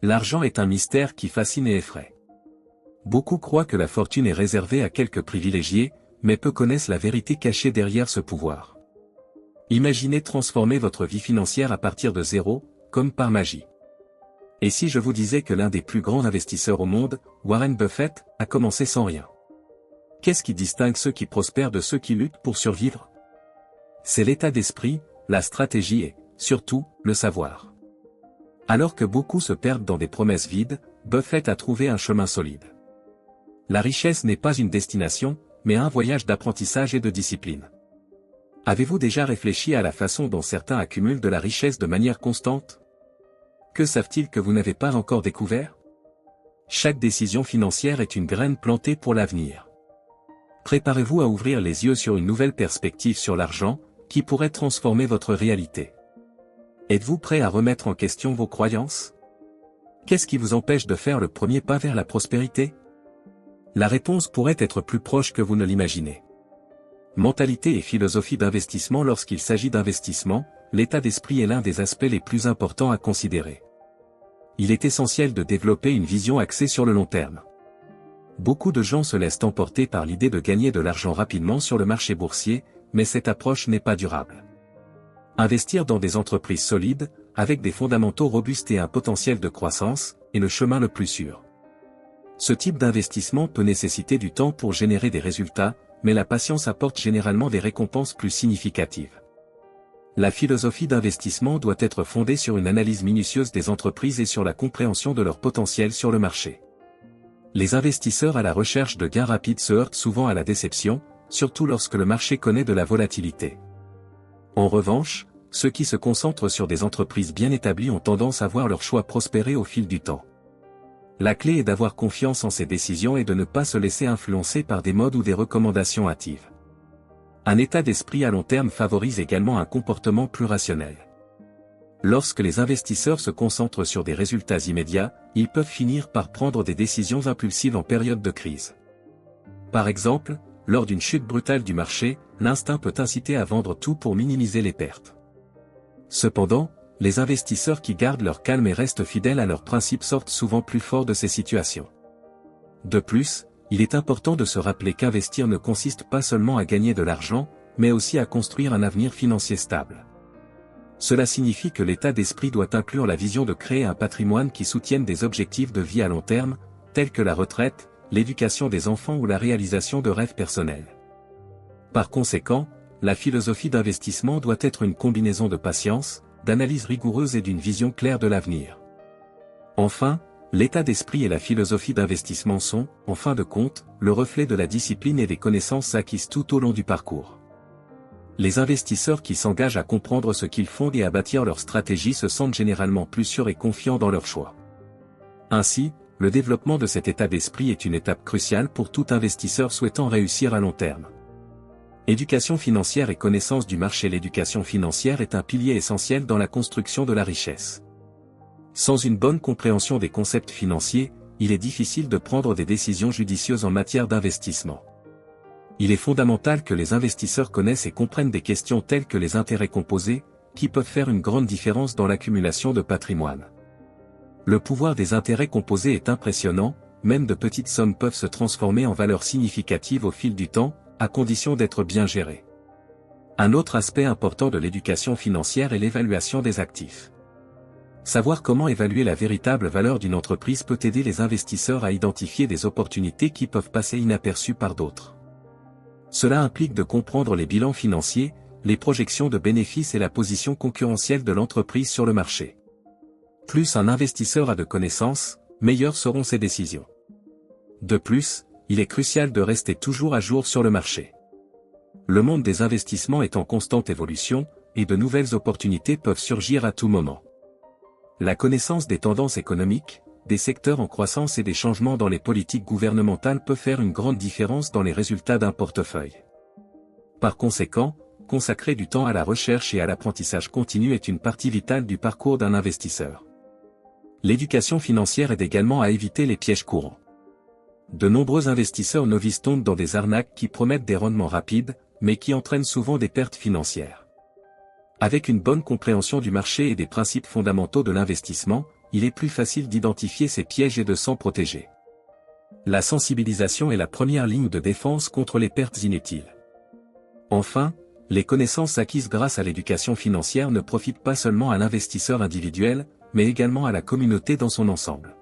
L'argent est un mystère qui fascine et effraie. Beaucoup croient que la fortune est réservée à quelques privilégiés, mais peu connaissent la vérité cachée derrière ce pouvoir. Imaginez transformer votre vie financière à partir de zéro, comme par magie. Et si je vous disais que l'un des plus grands investisseurs au monde, Warren Buffett, a commencé sans rien? Qu'est-ce qui distingue ceux qui prospèrent de ceux qui luttent pour survivre? C'est l'état d'esprit, la stratégie et, surtout, le savoir. Alors que beaucoup se perdent dans des promesses vides, Buffett a trouvé un chemin solide. La richesse n'est pas une destination, mais un voyage d'apprentissage et de discipline. Avez-vous déjà réfléchi à la façon dont certains accumulent de la richesse de manière constante? Que savent-ils que vous n'avez pas encore découvert? Chaque décision financière est une graine plantée pour l'avenir. Préparez-vous à ouvrir les yeux sur une nouvelle perspective sur l'argent, qui pourrait transformer votre réalité. Êtes-vous prêt à remettre en question vos croyances? Qu'est-ce qui vous empêche de faire le premier pas vers la prospérité? La réponse pourrait être plus proche que vous ne l'imaginez. Mentalité et philosophie d'investissement. Lorsqu'il s'agit d'investissement, l'état d'esprit est l'un des aspects les plus importants à considérer. Il est essentiel de développer une vision axée sur le long terme. Beaucoup de gens se laissent emporter par l'idée de gagner de l'argent rapidement sur le marché boursier, mais cette approche n'est pas durable. Investir dans des entreprises solides, avec des fondamentaux robustes et un potentiel de croissance, est le chemin le plus sûr. Ce type d'investissement peut nécessiter du temps pour générer des résultats, mais la patience apporte généralement des récompenses plus significatives. La philosophie d'investissement doit être fondée sur une analyse minutieuse des entreprises et sur la compréhension de leur potentiel sur le marché. Les investisseurs à la recherche de gains rapides se heurtent souvent à la déception, surtout lorsque le marché connaît de la volatilité. En revanche, ceux qui se concentrent sur des entreprises bien établies ont tendance à voir leur choix prospérer au fil du temps. La clé est d'avoir confiance en ses décisions et de ne pas se laisser influencer par des modes ou des recommandations hâtives. Un état d'esprit à long terme favorise également un comportement plus rationnel. Lorsque les investisseurs se concentrent sur des résultats immédiats, ils peuvent finir par prendre des décisions impulsives en période de crise. Par exemple, lors d'une chute brutale du marché, l'instinct peut inciter à vendre tout pour minimiser les pertes. Cependant, les investisseurs qui gardent leur calme et restent fidèles à leurs principes sortent souvent plus forts de ces situations. De plus, il est important de se rappeler qu'investir ne consiste pas seulement à gagner de l'argent, mais aussi à construire un avenir financier stable. Cela signifie que l'état d'esprit doit inclure la vision de créer un patrimoine qui soutienne des objectifs de vie à long terme, tels que la retraite, l'éducation des enfants ou la réalisation de rêves personnels. Par conséquent, la philosophie d'investissement doit être une combinaison de patience, d'analyse rigoureuse et d'une vision claire de l'avenir. Enfin, l'état d'esprit et la philosophie d'investissement sont, en fin de compte, le reflet de la discipline et des connaissances acquises tout au long du parcours. Les investisseurs qui s'engagent à comprendre ce qu'ils font et à bâtir leur stratégie se sentent généralement plus sûrs et confiants dans leurs choix. Ainsi, le développement de cet état d'esprit est une étape cruciale pour tout investisseur souhaitant réussir à long terme. Éducation financière et connaissance du marché. L'éducation financière est un pilier essentiel dans la construction de la richesse. Sans une bonne compréhension des concepts financiers, il est difficile de prendre des décisions judicieuses en matière d'investissement. Il est fondamental que les investisseurs connaissent et comprennent des questions telles que les intérêts composés, qui peuvent faire une grande différence dans l'accumulation de patrimoine. Le pouvoir des intérêts composés est impressionnant, même de petites sommes peuvent se transformer en valeurs significatives au fil du temps, à condition d'être bien gérées. Un autre aspect important de l'éducation financière est l'évaluation des actifs. Savoir comment évaluer la véritable valeur d'une entreprise peut aider les investisseurs à identifier des opportunités qui peuvent passer inaperçues par d'autres. Cela implique de comprendre les bilans financiers, les projections de bénéfices et la position concurrentielle de l'entreprise sur le marché. Plus un investisseur a de connaissances, meilleures seront ses décisions. De plus, il est crucial de rester toujours à jour sur le marché. Le monde des investissements est en constante évolution, et de nouvelles opportunités peuvent surgir à tout moment. La connaissance des tendances économiques, des secteurs en croissance et des changements dans les politiques gouvernementales peut faire une grande différence dans les résultats d'un portefeuille. Par conséquent, consacrer du temps à la recherche et à l'apprentissage continu est une partie vitale du parcours d'un investisseur. L'éducation financière aide également à éviter les pièges courants. De nombreux investisseurs novices tombent dans des arnaques qui promettent des rendements rapides, mais qui entraînent souvent des pertes financières. Avec une bonne compréhension du marché et des principes fondamentaux de l'investissement, il est plus facile d'identifier ces pièges et de s'en protéger. La sensibilisation est la première ligne de défense contre les pertes inutiles. Enfin, les connaissances acquises grâce à l'éducation financière ne profitent pas seulement à l'investisseur individuel, mais également à la communauté dans son ensemble.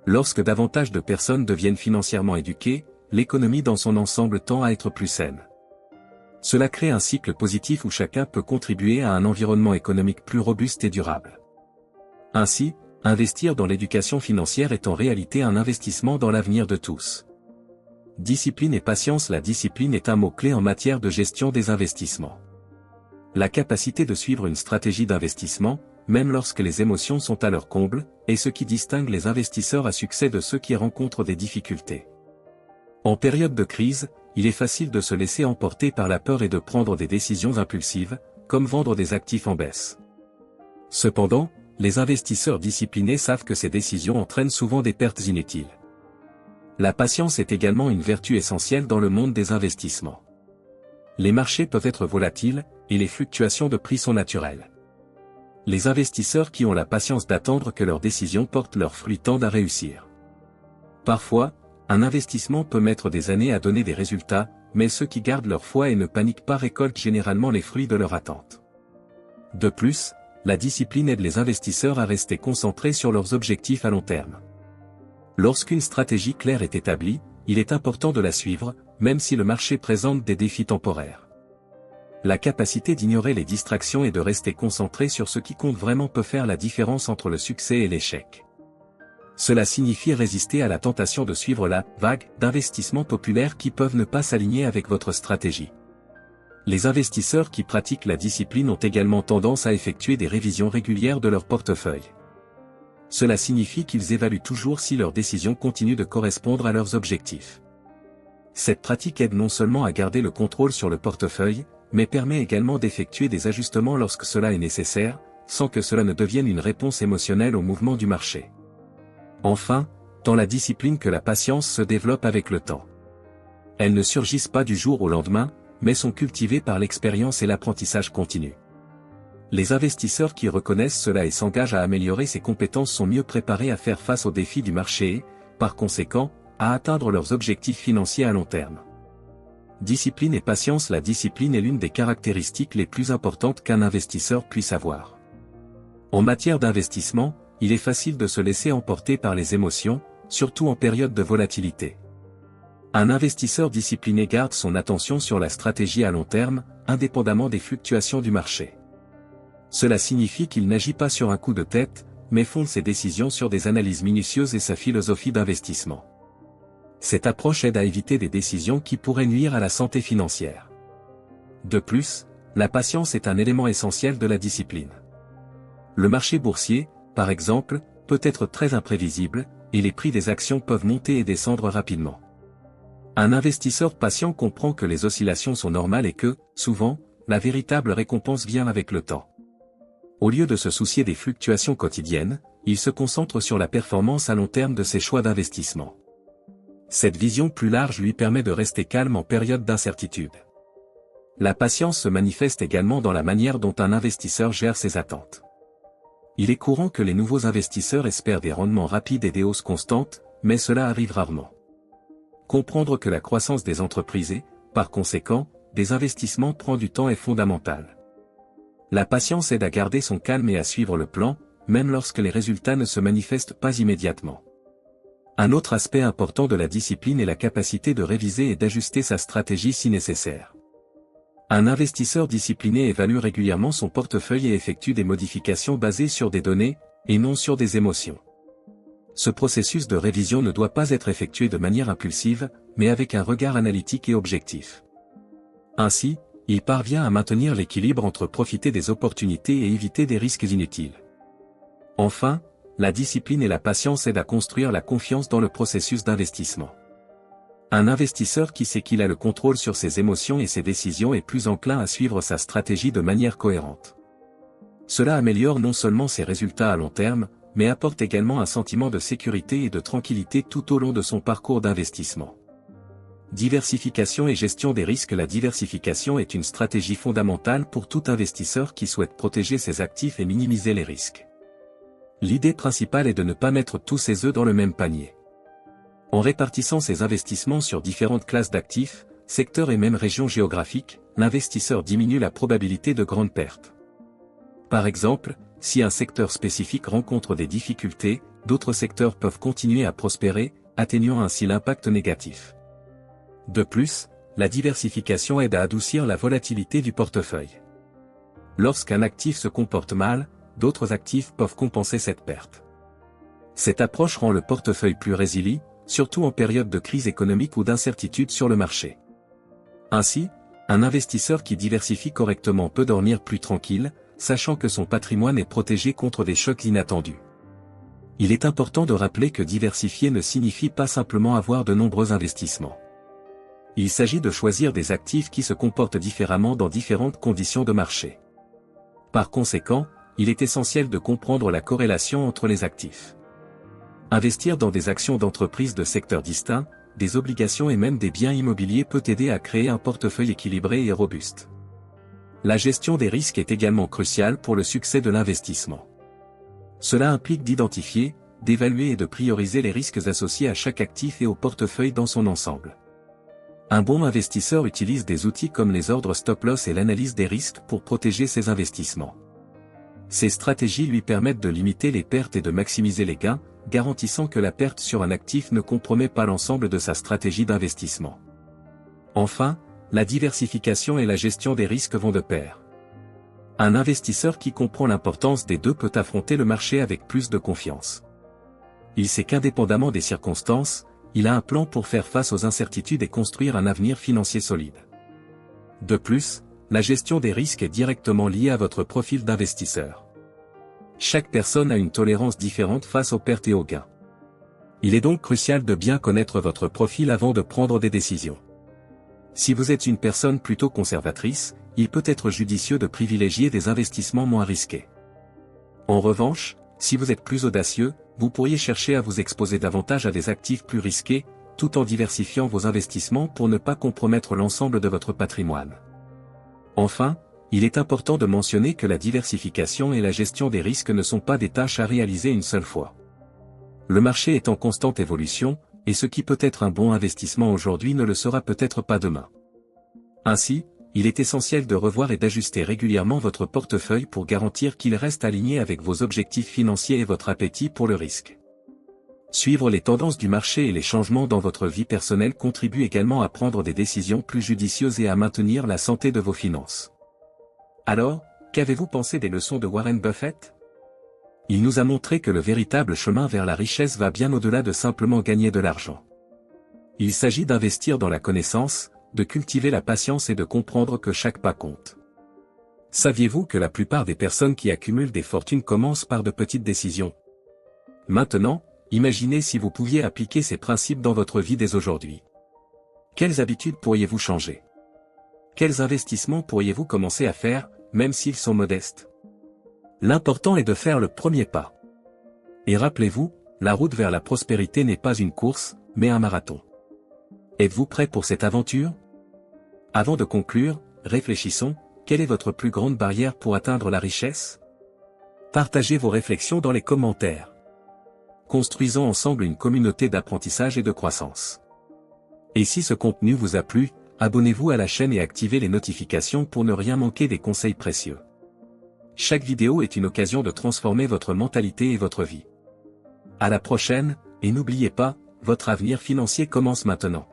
Lorsque davantage de personnes deviennent financièrement éduquées, l'économie dans son ensemble tend à être plus saine. Cela crée un cycle positif où chacun peut contribuer à un environnement économique plus robuste et durable. Ainsi, investir dans l'éducation financière est en réalité un investissement dans l'avenir de tous. Discipline et patience. La discipline est un mot-clé en matière de gestion des investissements. La capacité de suivre une stratégie d'investissement, même lorsque les émotions sont à leur comble, est ce qui distingue les investisseurs à succès de ceux qui rencontrent des difficultés. En période de crise, il est facile de se laisser emporter par la peur et de prendre des décisions impulsives, comme vendre des actifs en baisse. Cependant, les investisseurs disciplinés savent que ces décisions entraînent souvent des pertes inutiles. La patience est également une vertu essentielle dans le monde des investissements. Les marchés peuvent être volatiles, et les fluctuations de prix sont naturelles. Les investisseurs qui ont la patience d'attendre que leurs décisions portent leurs fruits tendent à réussir. Parfois, un investissement peut mettre des années à donner des résultats, mais ceux qui gardent leur foi et ne paniquent pas récoltent généralement les fruits de leur attente. De plus, la discipline aide les investisseurs à rester concentrés sur leurs objectifs à long terme. Lorsqu'une stratégie claire est établie, il est important de la suivre, même si le marché présente des défis temporaires. La capacité d'ignorer les distractions et de rester concentré sur ce qui compte vraiment peut faire la différence entre le succès et l'échec. Cela signifie résister à la tentation de suivre la vague d'investissements populaires qui peuvent ne pas s'aligner avec votre stratégie. Les investisseurs qui pratiquent la discipline ont également tendance à effectuer des révisions régulières de leur portefeuille. Cela signifie qu'ils évaluent toujours si leurs décisions continuent de correspondre à leurs objectifs. Cette pratique aide non seulement à garder le contrôle sur le portefeuille, mais permet également d'effectuer des ajustements lorsque cela est nécessaire, sans que cela ne devienne une réponse émotionnelle au mouvement du marché. Enfin, tant la discipline que la patience se développent avec le temps. Elles ne surgissent pas du jour au lendemain, mais sont cultivées par l'expérience et l'apprentissage continu. Les investisseurs qui reconnaissent cela et s'engagent à améliorer ces compétences sont mieux préparés à faire face aux défis du marché et, par conséquent, à atteindre leurs objectifs financiers à long terme. Discipline et patience. La discipline est l'une des caractéristiques les plus importantes qu'un investisseur puisse avoir. En matière d'investissement, il est facile de se laisser emporter par les émotions, surtout en période de volatilité. Un investisseur discipliné garde son attention sur la stratégie à long terme, indépendamment des fluctuations du marché. Cela signifie qu'il n'agit pas sur un coup de tête, mais fonde ses décisions sur des analyses minutieuses et sa philosophie d'investissement. Cette approche aide à éviter des décisions qui pourraient nuire à la santé financière. De plus, la patience est un élément essentiel de la discipline. Le marché boursier, par exemple, peut être très imprévisible, et les prix des actions peuvent monter et descendre rapidement. Un investisseur patient comprend que les oscillations sont normales et que, souvent, la véritable récompense vient avec le temps. Au lieu de se soucier des fluctuations quotidiennes, il se concentre sur la performance à long terme de ses choix d'investissement. Cette vision plus large lui permet de rester calme en période d'incertitude. La patience se manifeste également dans la manière dont un investisseur gère ses attentes. Il est courant que les nouveaux investisseurs espèrent des rendements rapides et des hausses constantes, mais cela arrive rarement. Comprendre que la croissance des entreprises et, par conséquent, des investissements prend du temps est fondamental. La patience aide à garder son calme et à suivre le plan, même lorsque les résultats ne se manifestent pas immédiatement. Un autre aspect important de la discipline est la capacité de réviser et d'ajuster sa stratégie si nécessaire. Un investisseur discipliné évalue régulièrement son portefeuille et effectue des modifications basées sur des données, et non sur des émotions. Ce processus de révision ne doit pas être effectué de manière impulsive, mais avec un regard analytique et objectif. Ainsi, il parvient à maintenir l'équilibre entre profiter des opportunités et éviter des risques inutiles. Enfin, la discipline et la patience aident à construire la confiance dans le processus d'investissement. Un investisseur qui sait qu'il a le contrôle sur ses émotions et ses décisions est plus enclin à suivre sa stratégie de manière cohérente. Cela améliore non seulement ses résultats à long terme, mais apporte également un sentiment de sécurité et de tranquillité tout au long de son parcours d'investissement. Diversification et gestion des risques. La diversification est une stratégie fondamentale pour tout investisseur qui souhaite protéger ses actifs et minimiser les risques. L'idée principale est de ne pas mettre tous ses œufs dans le même panier. En répartissant ses investissements sur différentes classes d'actifs, secteurs et même régions géographiques, l'investisseur diminue la probabilité de grandes pertes. Par exemple, si un secteur spécifique rencontre des difficultés, d'autres secteurs peuvent continuer à prospérer, atténuant ainsi l'impact négatif. De plus, la diversification aide à adoucir la volatilité du portefeuille. Lorsqu'un actif se comporte mal, d'autres actifs peuvent compenser cette perte. Cette approche rend le portefeuille plus résilient, surtout en période de crise économique ou d'incertitude sur le marché. Ainsi, un investisseur qui diversifie correctement peut dormir plus tranquille, sachant que son patrimoine est protégé contre des chocs inattendus. Il est important de rappeler que diversifier ne signifie pas simplement avoir de nombreux investissements. Il s'agit de choisir des actifs qui se comportent différemment dans différentes conditions de marché. Par conséquent, il est essentiel de comprendre la corrélation entre les actifs. Investir dans des actions d'entreprises de secteurs distincts, des obligations et même des biens immobiliers peut aider à créer un portefeuille équilibré et robuste. La gestion des risques est également cruciale pour le succès de l'investissement. Cela implique d'identifier, d'évaluer et de prioriser les risques associés à chaque actif et au portefeuille dans son ensemble. Un bon investisseur utilise des outils comme les ordres stop-loss et l'analyse des risques pour protéger ses investissements. Ces stratégies lui permettent de limiter les pertes et de maximiser les gains, garantissant que la perte sur un actif ne compromet pas l'ensemble de sa stratégie d'investissement. Enfin, la diversification et la gestion des risques vont de pair. Un investisseur qui comprend l'importance des deux peut affronter le marché avec plus de confiance. Il sait qu'indépendamment des circonstances, il a un plan pour faire face aux incertitudes et construire un avenir financier solide. De plus, la gestion des risques est directement liée à votre profil d'investisseur. Chaque personne a une tolérance différente face aux pertes et aux gains. Il est donc crucial de bien connaître votre profil avant de prendre des décisions. Si vous êtes une personne plutôt conservatrice, il peut être judicieux de privilégier des investissements moins risqués. En revanche, si vous êtes plus audacieux, vous pourriez chercher à vous exposer davantage à des actifs plus risqués, tout en diversifiant vos investissements pour ne pas compromettre l'ensemble de votre patrimoine. Enfin, il est important de mentionner que la diversification et la gestion des risques ne sont pas des tâches à réaliser une seule fois. Le marché est en constante évolution, et ce qui peut être un bon investissement aujourd'hui ne le sera peut-être pas demain. Ainsi, il est essentiel de revoir et d'ajuster régulièrement votre portefeuille pour garantir qu'il reste aligné avec vos objectifs financiers et votre appétit pour le risque. Suivre les tendances du marché et les changements dans votre vie personnelle contribue également à prendre des décisions plus judicieuses et à maintenir la santé de vos finances. Alors, qu'avez-vous pensé des leçons de Warren Buffett? Il nous a montré que le véritable chemin vers la richesse va bien au-delà de simplement gagner de l'argent. Il s'agit d'investir dans la connaissance, de cultiver la patience et de comprendre que chaque pas compte. Saviez-vous que la plupart des personnes qui accumulent des fortunes commencent par de petites décisions? Maintenant, imaginez si vous pouviez appliquer ces principes dans votre vie dès aujourd'hui. Quelles habitudes pourriez-vous changer? Quels investissements pourriez-vous commencer à faire, même s'ils sont modestes? L'important est de faire le premier pas. Et rappelez-vous, la route vers la prospérité n'est pas une course, mais un marathon. Êtes-vous prêt pour cette aventure? Avant de conclure, réfléchissons, quelle est votre plus grande barrière pour atteindre la richesse? Partagez vos réflexions dans les commentaires. Construisons ensemble une communauté d'apprentissage et de croissance. Et si ce contenu vous a plu, abonnez-vous à la chaîne et activez les notifications pour ne rien manquer des conseils précieux. Chaque vidéo est une occasion de transformer votre mentalité et votre vie. À la prochaine, et n'oubliez pas, votre avenir financier commence maintenant.